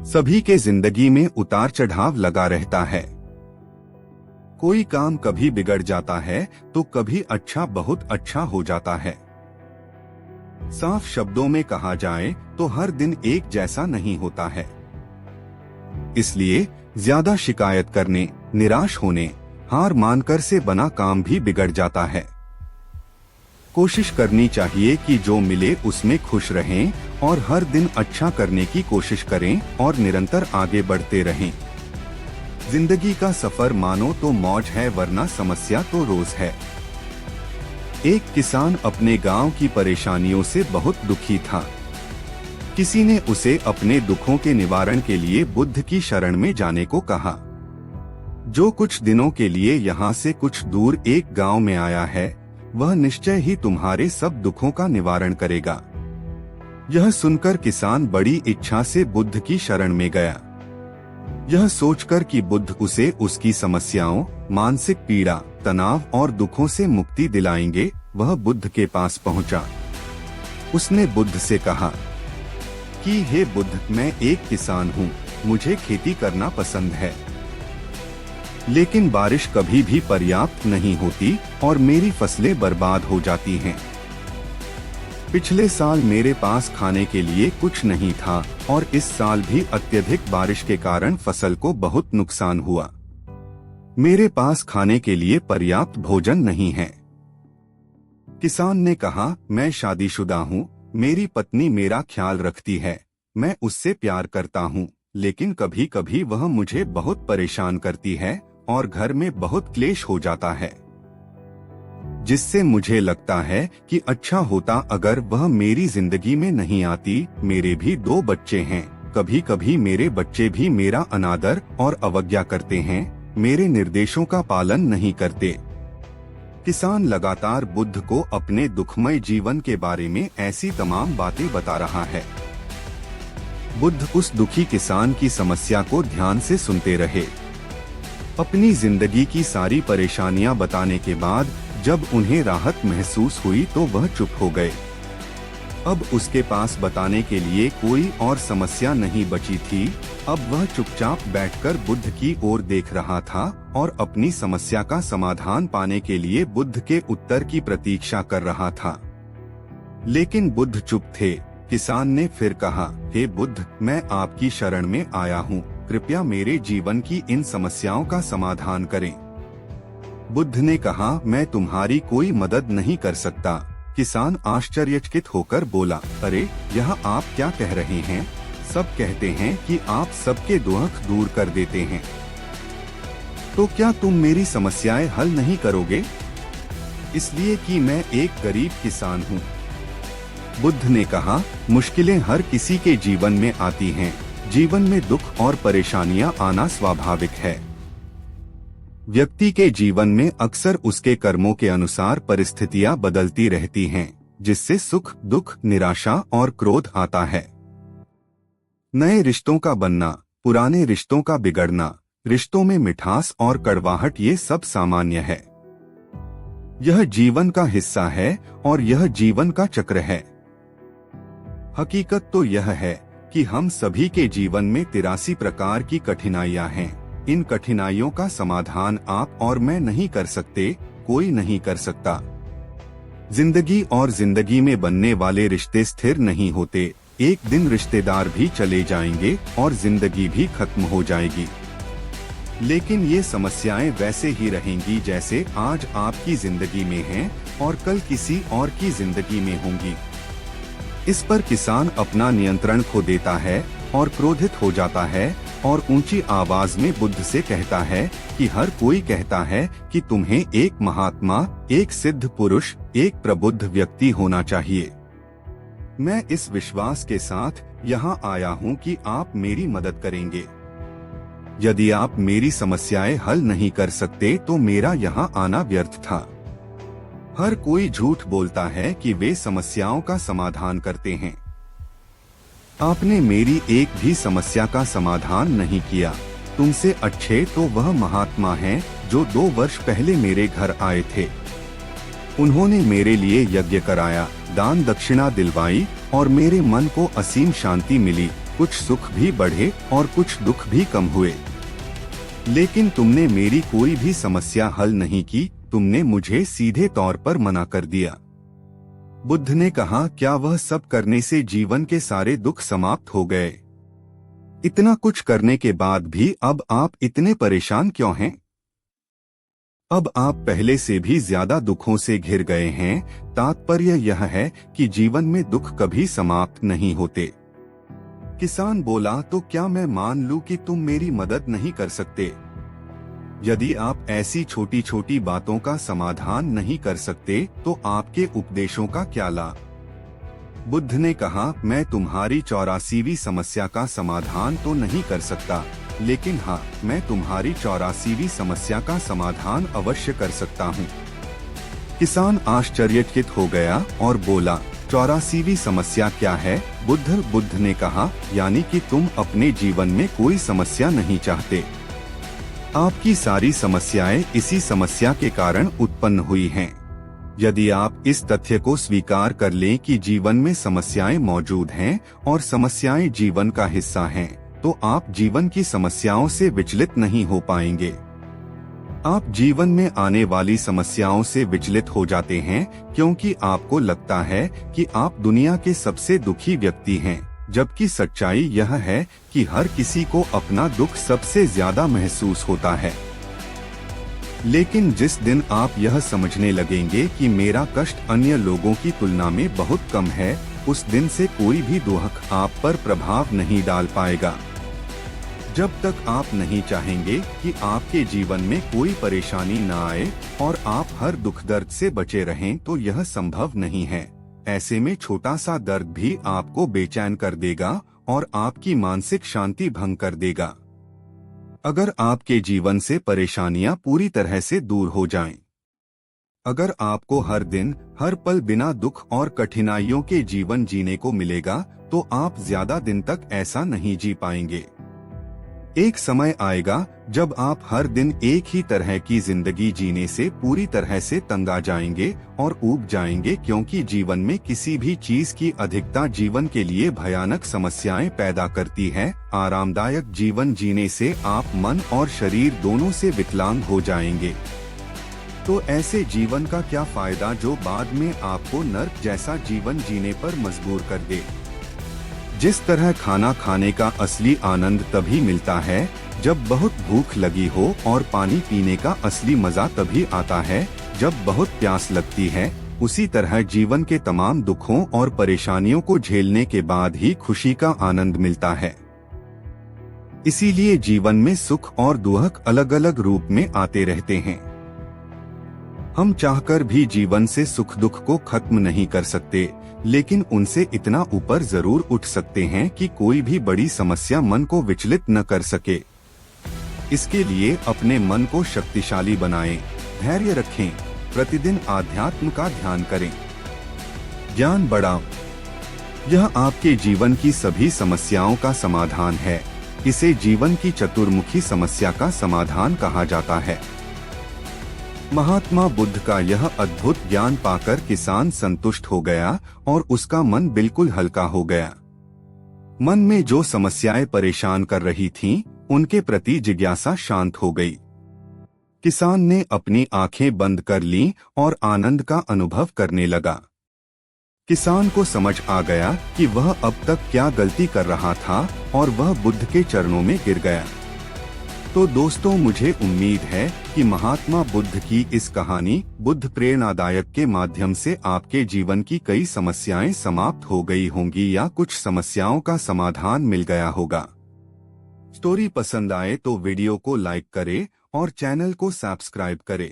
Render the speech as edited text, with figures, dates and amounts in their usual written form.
सभी के जिंदगी में उतार चढ़ाव लगा रहता है। कोई काम कभी बिगड़ जाता है तो कभी अच्छा बहुत अच्छा हो जाता है। साफ शब्दों में कहा जाए तो हर दिन एक जैसा नहीं होता है। इसलिए ज्यादा शिकायत करने, निराश होने, हार मानकर से बना काम भी बिगड़ जाता है। कोशिश करनी चाहिए कि जो मिले उसमें खुश रहें और हर दिन अच्छा करने की कोशिश करें और निरंतर आगे बढ़ते रहें। जिंदगी का सफर मानो तो मौज है वरना समस्या तो रोज है। एक किसान अपने गांव की परेशानियों से बहुत दुखी था। किसी ने उसे अपने दुखों के निवारण के लिए बुद्ध की शरण में जाने को कहा। जो कुछ दिनों के लिए यहाँ से कुछ दूर एक गांव में आया है वह निश्चय ही तुम्हारे सब दुखों का निवारण करेगा। यह सुनकर किसान बड़ी इच्छा से बुद्ध की शरण में गया। यह सोचकर कि बुद्ध उसे उसकी समस्याओं, मानसिक पीड़ा, तनाव और दुखों से मुक्ति दिलाएंगे, वह बुद्ध के पास पहुंचा। उसने बुद्ध से कहा कि हे बुद्ध, मैं एक किसान हूँ, मुझे खेती करना पसंद है, लेकिन बारिश कभी भी पर्याप्त नहीं होती और मेरी फसलें बर्बाद हो जाती हैं। पिछले साल मेरे पास खाने के लिए कुछ नहीं था और इस साल भी अत्यधिक बारिश के कारण फसल को बहुत नुकसान हुआ। मेरे पास खाने के लिए पर्याप्त भोजन नहीं है। किसान ने कहा, मैं शादीशुदा हूँ, मेरी पत्नी मेरा ख्याल रखती है, मैं उससे प्यार करता हूँ, लेकिन कभी कभी वह मुझे बहुत परेशान करती है और घर में बहुत क्लेश हो जाता है, जिससे मुझे लगता है कि अच्छा होता अगर वह मेरी जिंदगी में नहीं आती। मेरे भी 2 बच्चे हैं, कभी कभी मेरे बच्चे भी मेरा अनादर और अवज्ञा करते हैं, मेरे निर्देशों का पालन नहीं करते। किसान लगातार बुद्ध को अपने दुखमय जीवन के बारे में ऐसी तमाम बातें बता रहा है। बुद्ध उस दुखी किसान की समस्या को ध्यान से सुनते रहे। अपनी जिंदगी की सारी परेशानियां बताने के बाद जब उन्हें राहत महसूस हुई तो वह चुप हो गए। अब उसके पास बताने के लिए कोई और समस्या नहीं बची थी। अब वह चुपचाप बैठकर बुद्ध की ओर देख रहा था और अपनी समस्या का समाधान पाने के लिए बुद्ध के उत्तर की प्रतीक्षा कर रहा था। लेकिन बुद्ध चुप थे। किसान ने फिर कहा, हे बुद्ध, मैं आपकी शरण में आया हूँ, कृपया मेरे जीवन की इन समस्याओं का समाधान करें। बुद्ध ने कहा, मैं तुम्हारी कोई मदद नहीं कर सकता। किसान आश्चर्यचकित होकर बोला, अरे, यह आप क्या कह रहे हैं? सब कहते हैं कि आप सबके दुख दूर कर देते हैं, तो क्या तुम मेरी समस्याएं हल नहीं करोगे? इसलिए कि मैं एक गरीब किसान हूँ। बुद्ध ने कहा, मुश्किलें हर किसी के जीवन में आती हैं। जीवन में दुख और परेशानियां आना स्वाभाविक है। व्यक्ति के जीवन में अक्सर उसके कर्मों के अनुसार परिस्थितियां बदलती रहती हैं, जिससे सुख, दुख, निराशा और क्रोध आता है। नए रिश्तों का बनना, पुराने रिश्तों का बिगड़ना, रिश्तों में मिठास और कड़वाहट, ये सब सामान्य है। यह जीवन का हिस्सा है और यह जीवन का चक्र है। हकीकत तो यह है कि हम सभी के जीवन में 83 प्रकार की कठिनाइयां हैं। इन कठिनाइयों का समाधान आप और मैं नहीं कर सकते, कोई नहीं कर सकता। जिंदगी और जिंदगी में बनने वाले रिश्ते स्थिर नहीं होते। एक दिन रिश्तेदार भी चले जाएंगे और जिंदगी भी खत्म हो जाएगी। लेकिन ये समस्याएं वैसे ही रहेंगी जैसे आज आपकी जिंदगी में हैं और कल किसी और की जिंदगी में होंगी। इस पर किसान अपना नियंत्रण खो देता है और क्रोधित हो जाता है और ऊंची आवाज में बुद्ध से कहता है कि हर कोई कहता है कि तुम्हें एक महात्मा, एक सिद्ध पुरुष, एक प्रबुद्ध व्यक्ति होना चाहिए। मैं इस विश्वास के साथ यहाँ आया हूँ कि आप मेरी मदद करेंगे। यदि आप मेरी समस्याएं हल नहीं कर सकते तो मेरा यहाँ आना व्यर्थ था। हर कोई झूठ बोलता है कि वे समस्याओं का समाधान करते हैं। आपने मेरी एक भी समस्या का समाधान नहीं किया। तुमसे अच्छे तो वह महात्मा हैं जो 2 वर्ष पहले मेरे घर आए थे। उन्होंने मेरे लिए यज्ञ कराया, दान दक्षिणा दिलवाई और मेरे मन को असीम शांति मिली। कुछ सुख भी बढ़े और कुछ दुख भी कम हुए। लेकिन तुमने मेरी कोई भी समस्या हल नहीं की, तुमने मुझे सीधे तौर पर मना कर दिया। बुद्ध ने कहा, क्या वह सब करने से जीवन के सारे दुख समाप्त हो गए? इतना कुछ करने के बाद भी अब आप इतने परेशान क्यों हैं? अब आप पहले से भी ज्यादा दुखों से घिर गए हैं। तात्पर्य यह है कि जीवन में दुख कभी समाप्त नहीं होते। किसान बोला, तो क्या मैं मान लूं कि तुम मेरी मदद नहीं कर सकते? यदि आप ऐसी छोटी छोटी बातों का समाधान नहीं कर सकते तो आपके उपदेशों का क्या लाभ? बुद्ध ने कहा, मैं तुम्हारी 84वीं समस्या का समाधान तो नहीं कर सकता, लेकिन हाँ, मैं तुम्हारी 84वीं समस्या का समाधान अवश्य कर सकता हूँ। किसान आश्चर्यचकित हो गया और बोला, 84वीं समस्या क्या है? बुद्ध ने कहा, यानी कि तुम अपने जीवन में कोई समस्या नहीं चाहते। आपकी सारी समस्याएं इसी समस्या के कारण उत्पन्न हुई हैं। यदि आप इस तथ्य को स्वीकार कर लें कि जीवन में समस्याएं मौजूद हैं और समस्याएं जीवन का हिस्सा हैं, तो आप जीवन की समस्याओं से विचलित नहीं हो पाएंगे। आप जीवन में आने वाली समस्याओं से विचलित हो जाते हैं क्योंकि आपको लगता है कि आप दुनिया के सबसे दुखी व्यक्ति हैं, जबकि सच्चाई यह है कि हर किसी को अपना दुख सबसे ज्यादा महसूस होता है। लेकिन जिस दिन आप यह समझने लगेंगे कि मेरा कष्ट अन्य लोगों की तुलना में बहुत कम है, उस दिन से कोई भी दुख आप पर प्रभाव नहीं डाल पाएगा। जब तक आप नहीं चाहेंगे कि आपके जीवन में कोई परेशानी न आए और आप हर दुख दर्द से बचे रहें, तो यह संभव नहीं है। ऐसे में छोटा सा दर्द भी आपको बेचैन कर देगा और आपकी मानसिक शांति भंग कर देगा। अगर आपके जीवन से परेशानियां पूरी तरह से दूर हो जाएं, अगर आपको हर दिन हर पल बिना दुख और कठिनाइयों के जीवन जीने को मिलेगा, तो आप ज्यादा दिन तक ऐसा नहीं जी पाएंगे। एक समय आएगा जब आप हर दिन एक ही तरह की जिंदगी जीने से पूरी तरह से तंग आ जाएंगे और ऊब जाएंगे, क्योंकि जीवन में किसी भी चीज की अधिकता जीवन के लिए भयानक समस्याएं पैदा करती है। आरामदायक जीवन जीने से आप मन और शरीर दोनों से विकलांग हो जाएंगे। तो ऐसे जीवन का क्या फायदा जो बाद में आपको नर्क जैसा जीवन जीने पर मजबूर कर दे। जिस तरह खाना खाने का असली आनंद तभी मिलता है जब बहुत भूख लगी हो, और पानी पीने का असली मजा तभी आता है जब बहुत प्यास लगती है, उसी तरह जीवन के तमाम दुखों और परेशानियों को झेलने के बाद ही खुशी का आनंद मिलता है। इसीलिए जीवन में सुख और दुख अलग अलग रूप में आते रहते हैं। हम चाहकर भी जीवन से सुख दुख को खत्म नहीं कर सकते, लेकिन उनसे इतना ऊपर जरूर उठ सकते हैं कि कोई भी बड़ी समस्या मन को विचलित न कर सके। इसके लिए अपने मन को शक्तिशाली बनाएं, धैर्य रखें, प्रतिदिन आध्यात्म का ध्यान करें, ज्ञान बढ़ाओ। यह आपके जीवन की सभी समस्याओं का समाधान है। इसे जीवन की चतुर्मुखी समस्या का समाधान कहा जाता है। महात्मा बुद्ध का यह अद्भुत ज्ञान पाकर किसान संतुष्ट हो गया और उसका मन बिल्कुल हल्का हो गया। मन में जो समस्याएं परेशान कर रही थीं, उनके प्रति जिज्ञासा शांत हो गई। किसान ने अपनी आंखें बंद कर लीं और आनंद का अनुभव करने लगा। किसान को समझ आ गया कि वह अब तक क्या गलती कर रहा था और वह बुद्ध के चरणों में गिर गया। तो दोस्तों, मुझे उम्मीद है कि महात्मा बुद्ध की इस कहानी बुद्ध प्रेरणादायक के माध्यम से आपके जीवन की कई समस्याएं समाप्त हो गई होंगी या कुछ समस्याओं का समाधान मिल गया होगा। स्टोरी पसंद आए तो वीडियो को लाइक करें और चैनल को सब्सक्राइब करें।